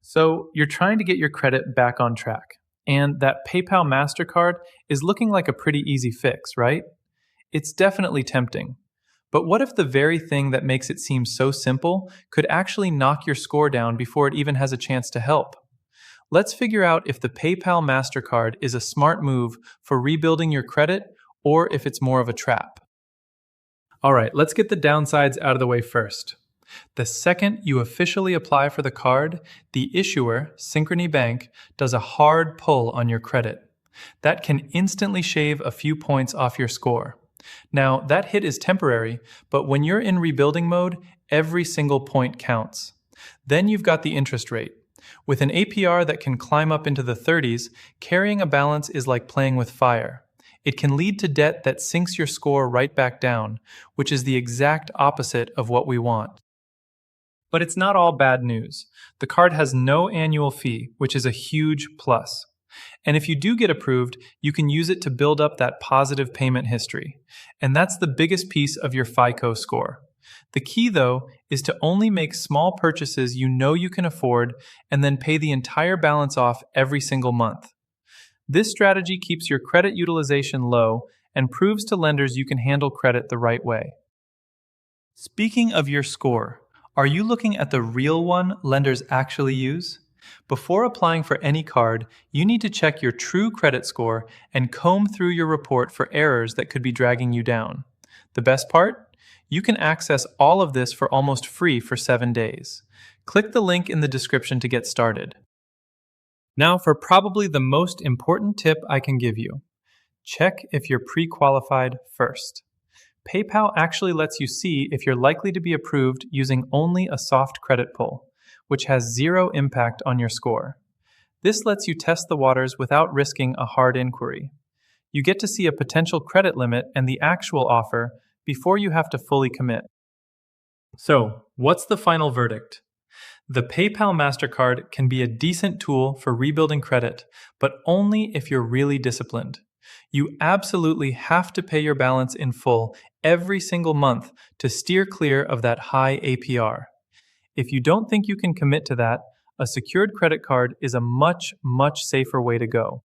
So you're trying to get your credit back on track, and that PayPal MasterCard is looking like a pretty easy fix, right? It's definitely tempting. But what if the very thing that makes it seem so simple could actually knock your score down before it even has a chance to help? Let's figure out if the PayPal MasterCard is a smart move for rebuilding your credit or if it's more of a trap. Alright, let's get the downsides out of the way first. The second you officially apply for the card, the issuer, Synchrony Bank, does a hard pull on your credit. That can instantly shave a few points off your score. Now, that hit is temporary, but when you're in rebuilding mode, every single point counts. Then you've got the interest rate. With an APR that can climb up into the 30s, carrying a balance is like playing with fire. It can lead to debt that sinks your score right back down, which is the exact opposite of what we want. But it's not all bad news. The card has no annual fee, which is a huge plus. And if you do get approved, you can use it to build up that positive payment history. And that's the biggest piece of your FICO score. The key, though, is to only make small purchases you know you can afford and then pay the entire balance off every single month. This strategy keeps your credit utilization low and proves to lenders you can handle credit the right way. Speaking of your score, are you looking at the real one lenders actually use? Before applying for any card, you need to check your true credit score and comb through your report for errors that could be dragging you down. The best part? You can access all of this for almost free for 7 days. Click the link in the description to get started. Now for probably the most important tip I can give you. Check if you're pre-qualified first. PayPal actually lets you see if you're likely to be approved using only a soft credit pull, which has zero impact on your score. This lets you test the waters without risking a hard inquiry. You get to see a potential credit limit and the actual offer before you have to fully commit. So, what's the final verdict? The PayPal MasterCard can be a decent tool for rebuilding credit, but only if you're really disciplined. You absolutely have to pay your balance in full every single month to steer clear of that high APR. If you don't think you can commit to that, a secured credit card is a much safer way to go.